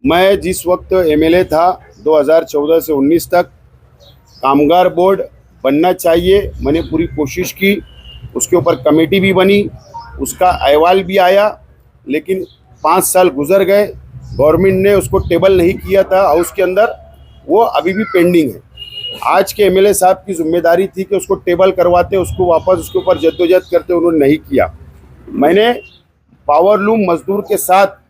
मैं जिस वक्त एमएलए था 2014 से 19 तक, कामगार बोर्ड बनना चाहिए, मैंने पूरी कोशिश की, उसके ऊपर कमेटी भी बनी, उसका अहवाल भी आया, लेकिन 5 साल गुजर गए, गवर्नमेंट ने उसको टेबल नहीं किया था हाउस के अंदर, वो अभी भी पेंडिंग है। आज के एमएलए साहब की जिम्मेदारी थी कि उसको टेबल करवाते, उसको वापस उसके ऊपर जद्दोजहद करते, उन्होंने नहीं किया। मैंने पावरलूम मजदूर के साथ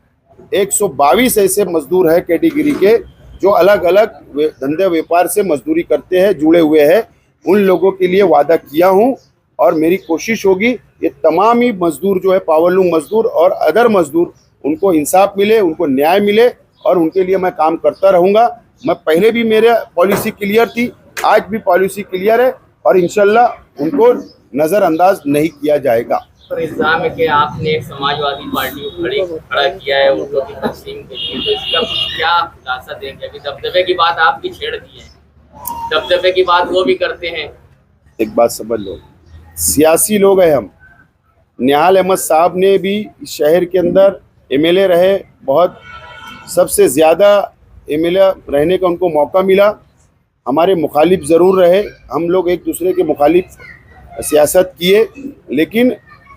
122 ऐसे मजदूर है कैटेगरी के जो अलग अलग धंधे व्यापार से मजदूरी करते हैं, जुड़े हुए हैं, उन लोगों के लिए वादा किया हूं और मेरी कोशिश होगी ये तमाम ही मजदूर जो है पावरलूम मजदूर और अदर मजदूर, उनको इंसाफ मिले, उनको न्याय मिले और उनके लिए मैं काम करता रहूँगा। मैं पहले भी मेरे पॉलिसी क्लियर थी, आज भी पॉलिसी क्लियर है और इंशाल्लाह उनको नज़रअंदाज नहीं किया जाएगा। पर इल्जाम है कि आपने एक समाजवादी पार्टी को खड़ा किया है वोटों की तकसीम के लिए, तो इसका क्या खुलासा देंगे? अभी दबदबे की बात आपकी छेड़ दी है, दबदबे की बात वो भी करते हैं। एक बात समझ लो, सियासी लोग हैं हम। निहाल अहमद साहब ने भी शहर के अंदर एमएलए रहे, बहुत सबसे ज़्यादा एमएलए रहने का उनको मौका मिला। हमारे मुखालिफ ज़रूर रहे, हम लोग एक दूसरे के मुखालिफ सियासत किए, लेकिन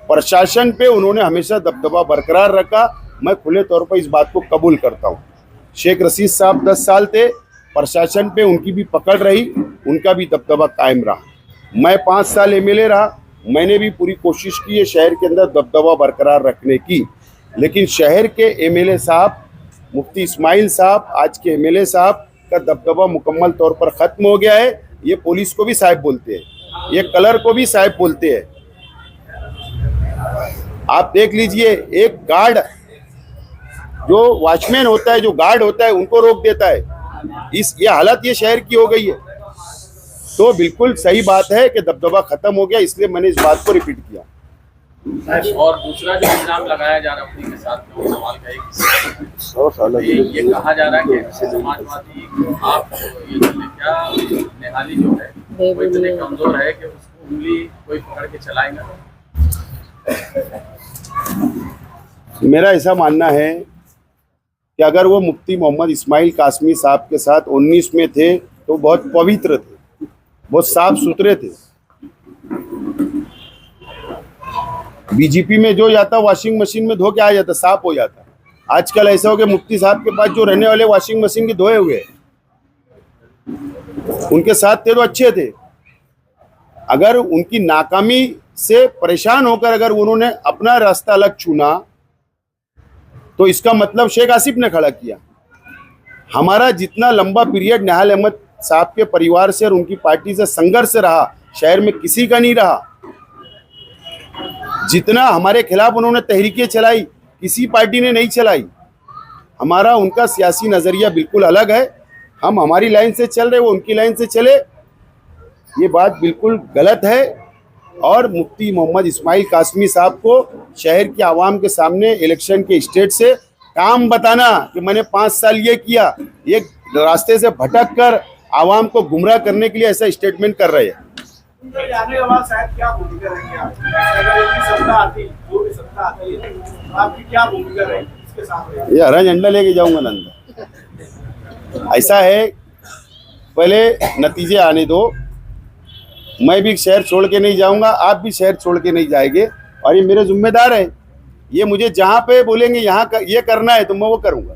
प्रशासन पे उन्होंने हमेशा दबदबा बरकरार रखा। मैं खुले तौर पर इस बात को कबूल करता हूँ। शेख रशीद साहब 10 साल थे, प्रशासन पे उनकी भी पकड़ रही, उनका भी दबदबा कायम रहा। मैं 5 साल एमएलए रहा, मैंने भी पूरी कोशिश की है शहर के अंदर दबदबा बरकरार रखने की, लेकिन शहर के एमएलए साहब मुफ्ती इस्माइल साहब, आज के एमएलए साहब का दबदबा मुकम्मल तौर पर ख़त्म हो गया है। ये पुलिस को भी साहब बोलते हैं, ये कलर को भी साहब बोलते हैं। आप देख लीजिए, एक गार्ड जो वॉचमैन होता है, जो गार्ड होता है, उनको रोक देता है। ये हालत ये शहर की हो गई है। तो बिल्कुल सही बात है कि दबदबा खत्म हो गया, इसलिए मैंने इस बात को रिपीट किया। और दूसरा जो इल्जाम लगाया जा रहा है अपने के साथ में, वो सवाल का ये कहा जा रहा है कि समाजवादी आप ये क्या निहाली जो है वो इतने कमजोर है कि उसको उंगली कोई पकड़ के चलाएगा। मेरा ऐसा मानना है कि अगर वो मुफ्ती मोहम्मद इस्माइल कासमी साहब के साथ 19 में थे तो बहुत पवित्र थे, बहुत साफ सुथरे थे। बीजेपी में जो जाता वॉशिंग मशीन में धो के आ जाता, साफ हो जाता। आजकल ऐसा हो गया मुफ्ती साहब के पास जो रहने वाले वॉशिंग मशीन के धोए हुए, उनके साथ थे तो अच्छे थे। अगर उनकी नाकामी से परेशान होकर अगर उन्होंने अपना रास्ता अलग चुना तो इसका मतलब शेख आसिफ ने खड़ा किया। हमारा जितना लंबा पीरियड निहाल अहमद साहब के परिवार से और उनकी पार्टी से संघर्ष रहा, शहर में किसी का नहीं रहा। जितना हमारे खिलाफ उन्होंने तहरीकें चलाई, किसी पार्टी ने नहीं चलाई। हमारा उनका सियासी नज़रिया बिल्कुल अलग है। हम हमारी लाइन से चल रहे, वो उनकी लाइन से चले, ये बात बिल्कुल गलत है। और मुफ्ती मोहम्मद इस्माइल कासमी साहब को शहर की आवाम के सामने इलेक्शन के स्टेज से काम बताना कि मैंने 5 साल ये किया, ये रास्ते से भटक कर आवाम को गुमराह करने के लिए ऐसा स्टेटमेंट कर रहे हैं। आने के बाद शायद क्या भूमिका रहेगी आपकी? अगर ये सत्ता आती, जो भी सत्ता आती है, आपकी क्या भूमिका रहेगी इसके साथ? ये हरा झंडा लेके जाऊंगा नंदा। ऐसा है, पहले नतीजे आने दो। मैं भी शहर छोड़ के नहीं जाऊंगा, आप भी शहर छोड़ के नहीं जाएंगे, और ये मेरे जिम्मेदार है। ये मुझे जहाँ पे बोलेंगे यहाँ ये करना है तो मैं वो करूँगा।